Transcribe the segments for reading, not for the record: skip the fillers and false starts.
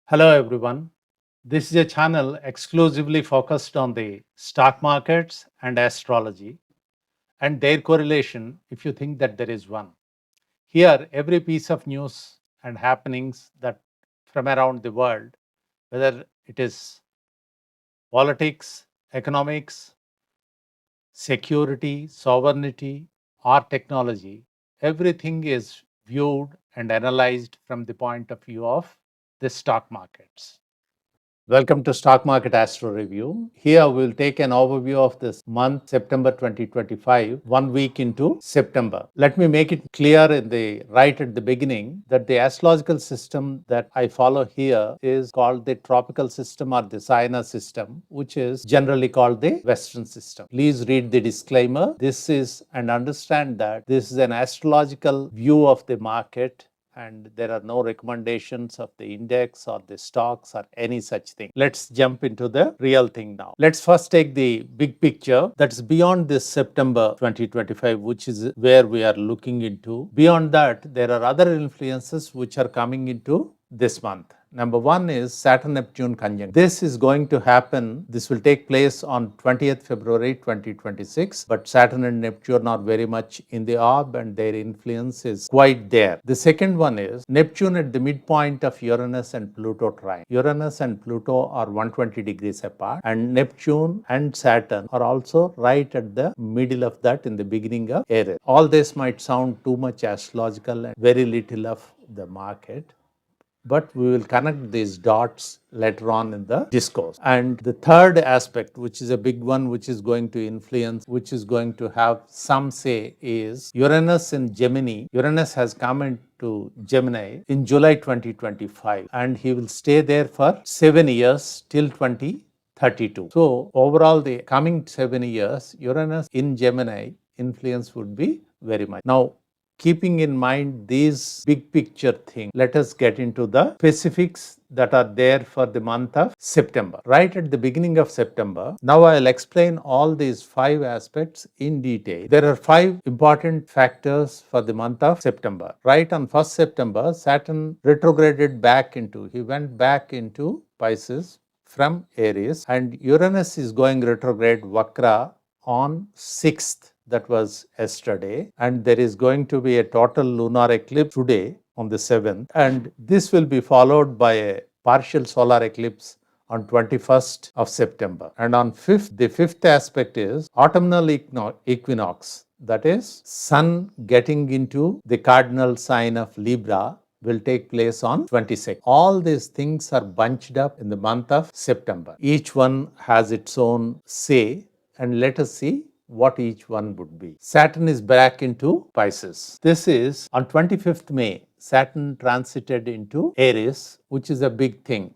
Hello everyone. This is a channel exclusively focused on the stock markets and astrology and their correlation if you think that there is one. Here, every piece of news and happenings that from around the world, whether it is politics, economics, security, sovereignty, or technology, everything is viewed and analyzed from the point of view of the stock markets. Welcome to Stock Market Astro Review. Here we'll take an overview of this month, September 2025, 1 week into September. Let me make it clear right at the beginning that the astrological system that I follow here is called the tropical system or the Sayana system, which is generally called the Western system. Please read the disclaimer. This is and understand that this is an astrological view of the market and there are no recommendations of the index or the stocks or any such thing. Let's jump into the real thing now. Let's first take the big picture that's beyond this September 2025, which is where we are looking into. Beyond that, there are other influences which are coming into this month. Number one is Saturn-Neptune conjunction. This is going to happen. This will take place on 20th February 2026. But Saturn and Neptune are very much in the orb and their influence is quite there. The second one is Neptune at the midpoint of Uranus and Pluto trine. Uranus and Pluto are 120 degrees apart, and Neptune and Saturn are also right at the middle of that in the beginning of Aries. All this might sound too much astrological and very little of the market, but we will connect these dots later on in the discourse. And the third aspect, which is a big one, which is going to influence, which is going to have some say, is Uranus in Gemini. Uranus has come into Gemini in July 2025, and he will stay there for 7 years till 2032. So overall, the coming 7 years, Uranus in Gemini influence would be very much. Now, keeping in mind these big picture things, let us get into the specifics that are there for the month of September. Right at the beginning of September, now I'll explain all these 5 aspects in detail. There are 5 important factors for the month of September. Right on 1st September, Saturn retrograded he went back into Pisces from Aries, and Uranus is going retrograde Vakra on 6th. That was yesterday, and there is going to be a total lunar eclipse today on the 7th, and this will be followed by a partial solar eclipse on 21st of September. And on 5th, the 5th aspect is autumnal equinox, that is sun getting into the cardinal sign of Libra will take place on 22nd. All these things are bunched up in the month of September. Each one has its own say, and let us see what each one would be. Saturn is back into Pisces. This is on 25th May. Saturn transited into Aries, which is a big thing.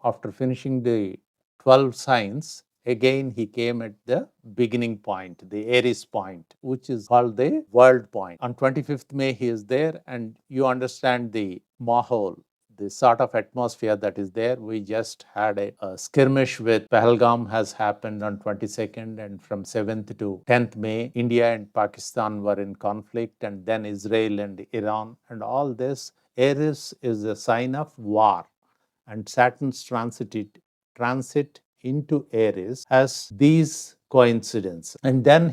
After finishing the 12 signs, again he came at the beginning point, the Aries point, which is called the world point. On 25th May, he is there, and you understand the mahol, the sort of atmosphere that is there. We just had a skirmish with Pahalgam has happened on 22nd, and from 7th to 10th May, India and Pakistan were in conflict, and then Israel and Iran, and all this. Aries is a sign of war, and Saturn's transit into Aries has these coincidences. And then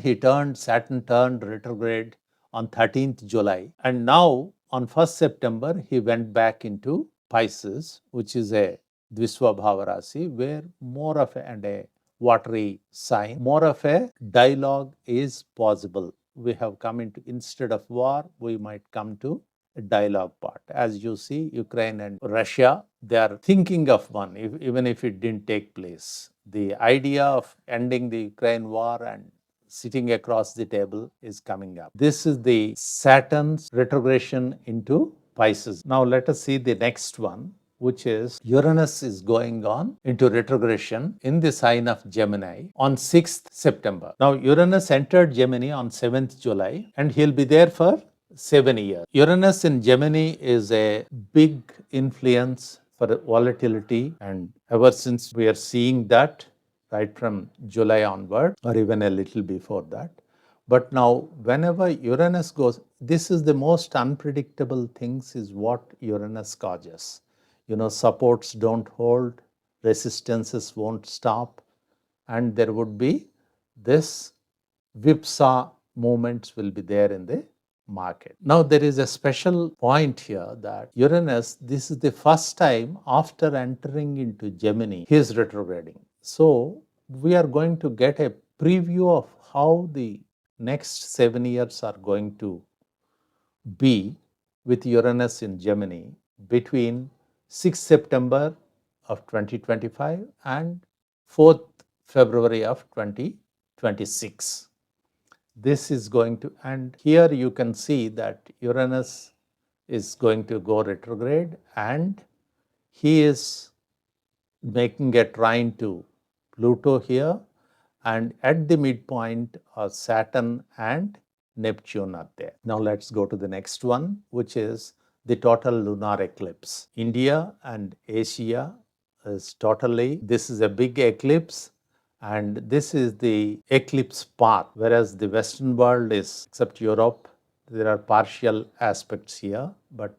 Saturn turned retrograde on 13th July, and now on 1st September, he went back into Pisces, which is a Dviswabhava Rasi, where more of a watery sign, more of a dialogue is possible. We have come into, instead of war, we might come to a dialogue part. As you see, Ukraine and Russia, they are thinking of one, even if it didn't take place. The idea of ending the Ukraine war and sitting across the table is coming up. This is the Saturn's retrogression into Pisces. Now let us see the next one, which is Uranus is going on into retrogression in the sign of Gemini on 6th September. Now Uranus entered Gemini on 7th July, and he'll be there for 7 years. Uranus in Gemini is a big influence for volatility, and ever since we are seeing that right from July onward, or even a little before that. But now, whenever Uranus goes, this is the most unpredictable things is what Uranus causes. supports don't hold, resistances won't stop, and there would be this whipsaw movements will be there in the market. Now, there is a special point here that Uranus, this is the first time after entering into Gemini, he is retrograding. So, we are going to get a preview of how the next 7 years are going to be with Uranus in Gemini between 6th September of 2025 and 4th February of 2026. This is going to, and here you can see that Uranus is going to go retrograde, and he is making a trine to Pluto here, and at the midpoint Saturn and Neptune are there. Now let's go to the next one, which is the total lunar eclipse. India and Asia is totally, this is a big eclipse, and this is the eclipse path, whereas the Western world is, except Europe, there are partial aspects here, but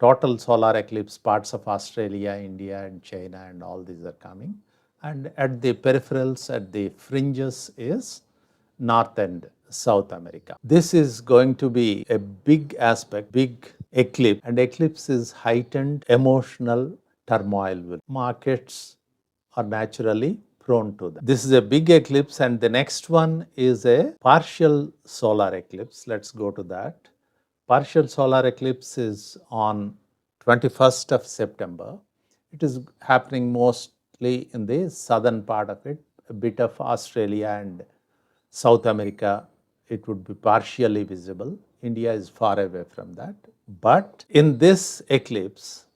total solar eclipse, parts of Australia, India and China and all these are coming. And at the peripherals, at the fringes is North and South America. This is going to be a big aspect, big eclipse, and eclipse is heightened emotional turmoil. Markets are naturally prone to that. This is a big eclipse, and the next one is a partial solar eclipse. Let's go to that. Partial solar eclipse is on 21st of September. It is happening mostly in the southern part of it, a bit of Australia and South America, it would be partially visible. India is far away from that. But in this eclipse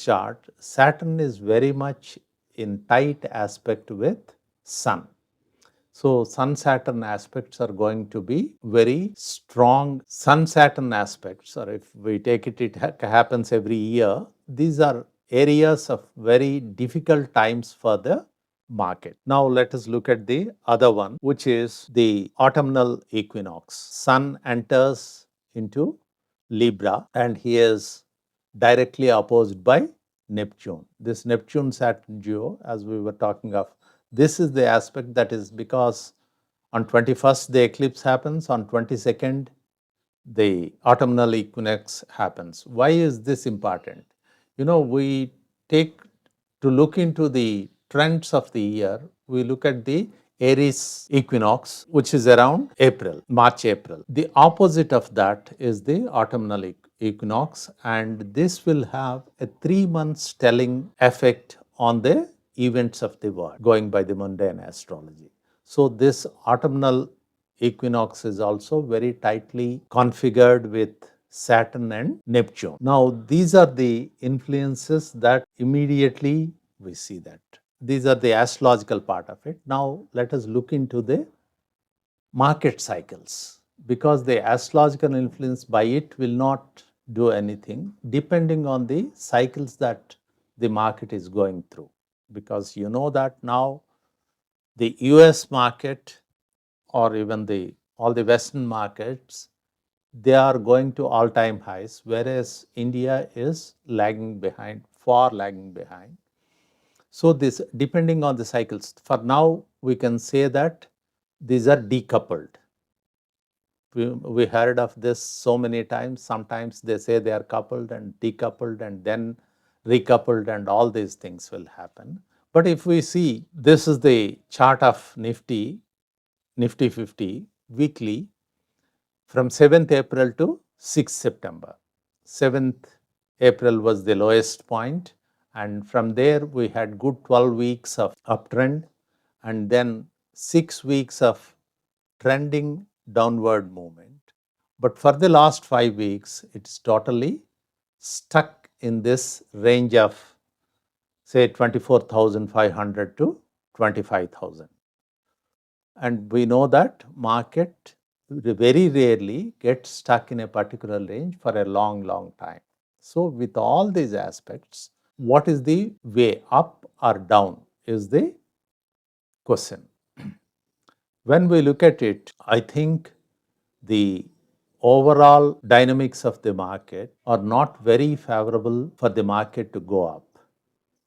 chart, Saturn is very much in tight aspect with Sun. So, Sun Saturn aspects are going to be very strong. Sun Saturn aspects, or if we take it, it happens every year. These are areas of very difficult times for the market. Now, let us look at the other one, which is the autumnal equinox. Sun enters into Libra, and he is directly opposed by Neptune. This Neptune Saturn duo, as we were talking of, this is the aspect that is because on 21st the eclipse happens, on 22nd the autumnal equinox happens. Why is this important? We take to look into the trends of the year, we look at the Aries equinox, which is around April, March, April. The opposite of that is the autumnal equinox, and this will have a 3 months telling effect on the events of the world, going by the mundane astrology. So, this autumnal equinox is also very tightly configured with Saturn and Neptune. Now, these are the influences that immediately we see that. These are the astrological part of it. Now, let us look into the market cycles, because the astrological influence by it will not do anything depending on the cycles that the market is going through. Because you know that now the US market, or even all the Western markets, they are going to all-time highs, whereas India is lagging behind, far lagging behind. So, this depending on the cycles, for now we can say that these are decoupled. We heard of this so many times. Sometimes they say they are coupled and decoupled and then recoupled, and all these things will happen. But if we see, this is the chart of Nifty 50 weekly from 7th April to 6th September. 7th April was the lowest point, and from there we had good 12 weeks of uptrend, and then 6 weeks of trending downward movement. But for the last 5 weeks, it's totally stuck in this range of say 24,500 to 25,000. And we know that market very rarely gets stuck in a particular range for a long time. So, with all these aspects, what is the way, up or down, is the question. When we look at it, I think the overall dynamics of the market are not very favorable for the market to go up.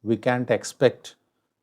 We can't expect,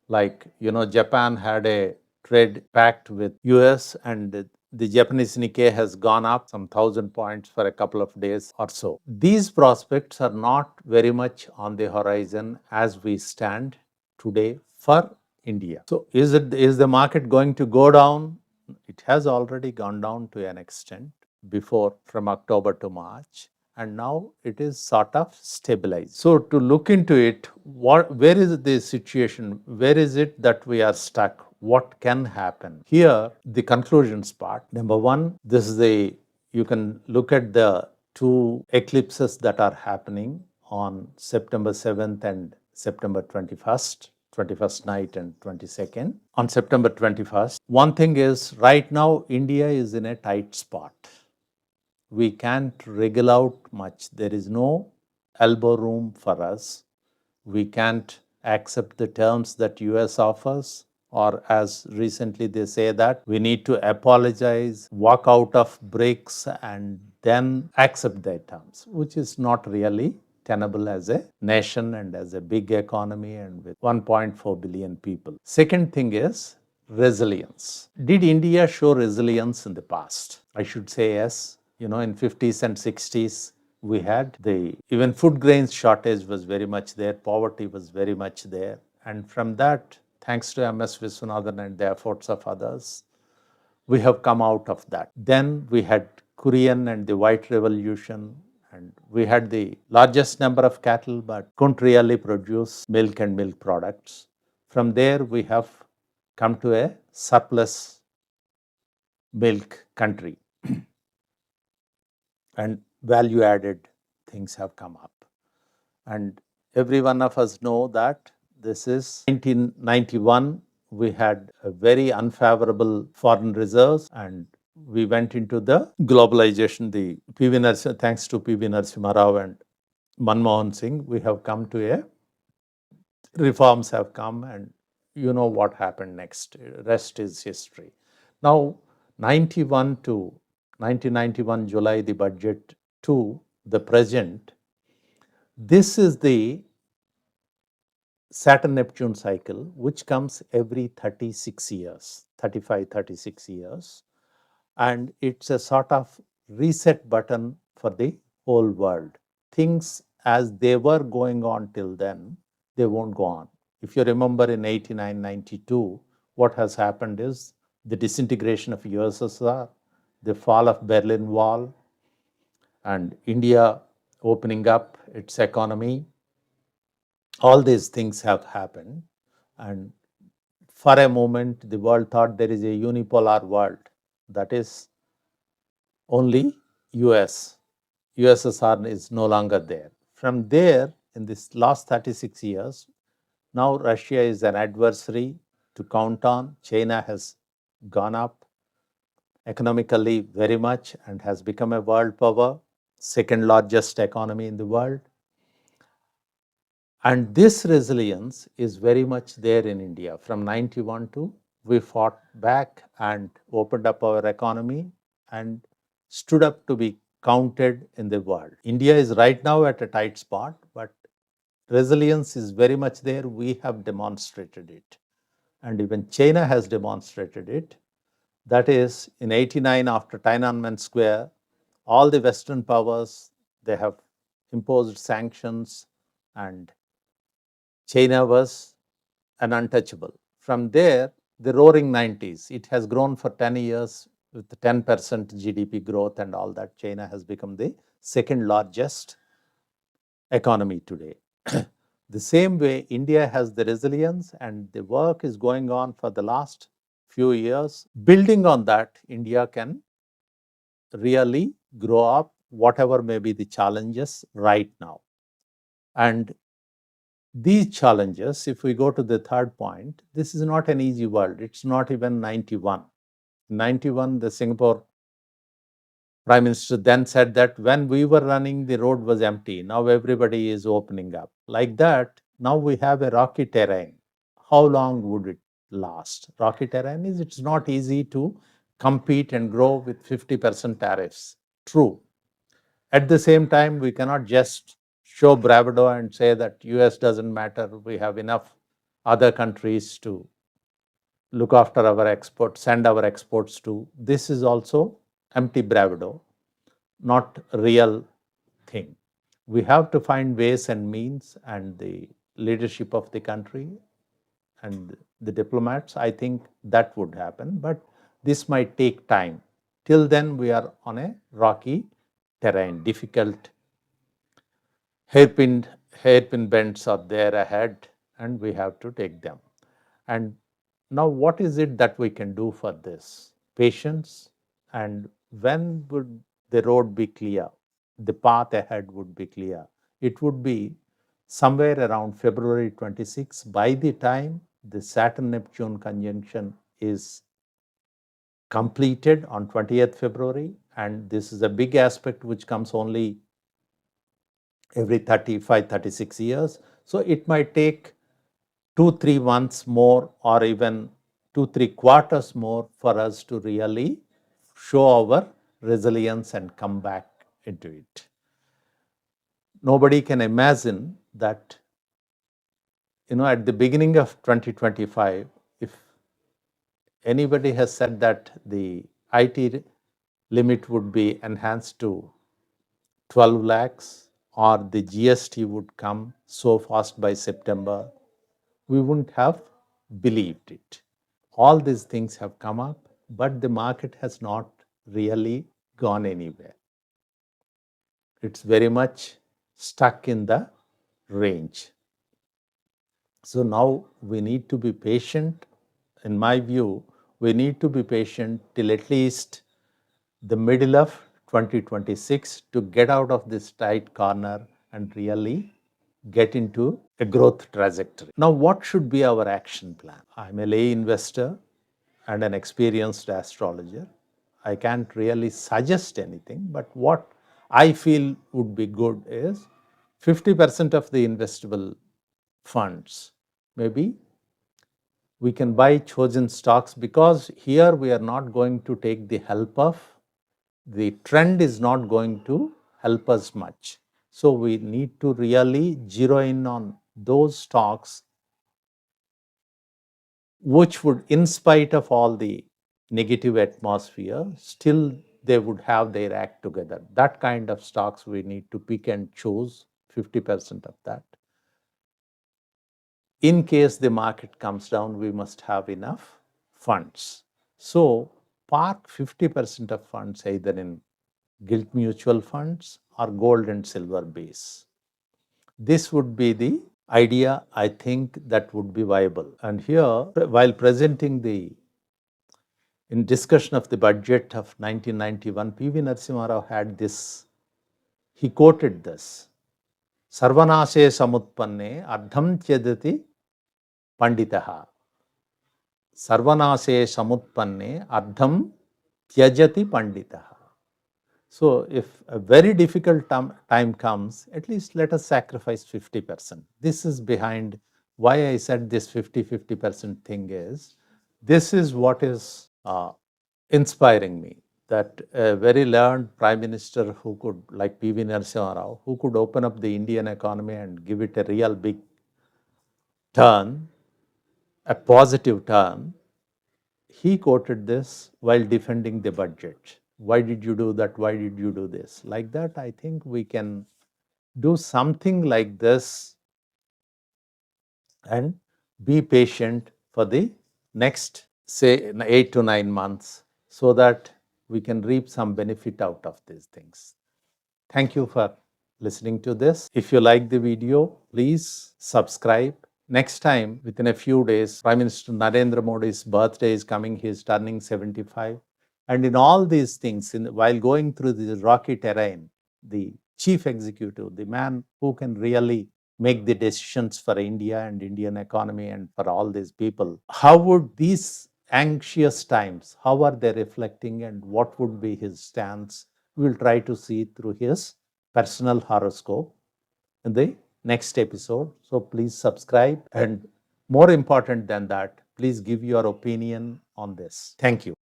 like, Japan had a trade pact with US, and the Japanese Nikkei has gone up some 1,000 points for a couple of days or so. These prospects are not very much on the horizon as we stand today for India. So is the market going to go down? It has already gone down to an extent before, from October to March, and now it is sort of stabilized. So to look into it, where is the situation? Where is it that we are stuck? What can happen? Here, the conclusions part. Number one, you can look at the two eclipses that are happening on September 7th and September 21st. 21st night and 22nd. On September 21st, one thing is, right now India is in a tight spot. We can't wriggle out much. There is no elbow room for us. We can't accept the terms that US offers, or as recently they say that we need to apologize, walk out of BRICS, and then accept their terms, which is not really tenable as a nation and as a big economy and with 1.4 billion people. Second thing is resilience. Did India show resilience in the past? I should say yes. In 50s and 60s, we had even food grains shortage was very much there, poverty was very much there. And from that, thanks to MS Viswanathan and the efforts of others, we have come out of that. Then we had Korean and the White Revolution, and we had the largest number of cattle but couldn't really produce milk and milk products. From there, we have come to a surplus milk country. And value added things have come up. And every one of us know that this is 1991, we had a very unfavorable foreign reserves, and we went into the globalization. Thanks to PV Narasimha Rao and Manmohan Singh, we have come to reforms have come, and you know what happened next. Rest is history. Now, 1991 July, the budget, to the present, this is the Saturn-Neptune cycle, which comes every 36 years, 35, 36 years. And it's a sort of reset button for the whole world. Things as they were going on till then, they won't go on. If you remember in 89, 92, what has happened is the disintegration of USSR, the fall of Berlin Wall, and India opening up its economy. All these things have happened, and for a moment the world thought there is a unipolar world, that is only US. USSR is no longer there. From there, in this last 36 years, now Russia is an adversary to count on. China has gone up economically very much and has become a world power, second largest economy in the world. And this resilience is very much there in India. From 91 to, we fought back and opened up our economy and stood up to be counted in the world. India is right now at a tight spot, but resilience is very much there. We have demonstrated it. And even China has demonstrated it. That is, in 89, after Tiananmen Square, all the Western powers, they have imposed sanctions, and China was an untouchable. From there, the roaring 90s, it has grown for 10 years with 10% GDP growth and all that. China has become the second largest economy today. The same way, India has the resilience, and the work is going on for the last few years. Building on that, India can really grow up, whatever may be the challenges right now. And these challenges, if we go to the third point, this is not an easy world. It's not even 91. 91, the Singapore Prime Minister then said that when we were running, the road was empty. Now everybody is opening up. Like that, now we have a rocky terrain. How long would it last? Rocky terrain is, it's not easy to compete and grow with 50% tariffs. true. At the same time, we cannot just show bravado and say that US doesn't matter. We have enough other countries to look after our exports, send our exports to. This is also empty bravado, not real thing. We have to find ways and means, and the leadership of the country and the diplomats, I think that would happen. But this might take time. Till then, we are on a rocky terrain, difficult hairpin, hairpin bends are there ahead, and we have to take them. And now, what is it that we can do for this? Patience. And when would the road be clear? The path ahead would be clear. It would be somewhere around February 26. By the time the Saturn Neptune conjunction is completed on 20th February, and this is a big aspect which comes only every 35, 36 years. So it might take 2, 3 months more, or even 2, 3 quarters more for us to really show our resilience and come back into it. Nobody can imagine that, at the beginning of 2025, if anybody has said that the IT limit would be enhanced to 12 lakhs or the GST would come so fast by September, we wouldn't have believed it. All these things have come up, but the market has not really gone anywhere. It's very much stuck in the range. So now we need to be patient. In my view, we need to be patient till at least the middle of 2026 to get out of this tight corner and really get into a growth trajectory. Now, what should be our action plan? I'm a lay investor and an experienced astrologer. I can't really suggest anything, but what I feel would be good is 50% of the investable funds. Maybe we can buy chosen stocks, because here we are not going to take the help of the trend, is not going to help us much. So we need to really zero in on those stocks which would, in spite of all the negative atmosphere, still they would have their act together. That kind of stocks we need to pick and choose 50% of that. In case the market comes down, we must have enough funds. So park 50% of funds either in gilt mutual funds or gold and silver base. This would be the idea, I think, that would be viable. And here, while presenting in discussion of the budget of 1991, P.V. Narasimha Rao had this, he quoted this, Sarvanashe samutpanne ardham tyajati panditaha. Sarvanashe samutpanne ardham tyajati panditaha. So if a very difficult time comes, at least let us sacrifice 50%. This is behind why I said this 50% thing is, this is what is inspiring me, that a very learned prime minister who could, like P.V. Narasimha Rao, who could open up the Indian economy and give it a real big turn, a positive turn, he quoted this while defending the budget. Why did you do that? Why did you do this? Like that, I think we can do something like this and be patient for the next, say, 8 to 9 months, so that we can reap some benefit out of these things. Thank you for listening to this. If you like the video, please subscribe. Next time, within a few days, Prime Minister Narendra Modi's birthday is coming. He is turning 75. And in all these things, while going through this rocky terrain, the chief executive, the man who can really make the decisions for India and Indian economy and for all these people, how would these anxious times, how are they reflecting, and what would be his stance? We will try to see through his personal horoscope in the next episode. So please subscribe, and more important than that, please give your opinion on this. Thank you.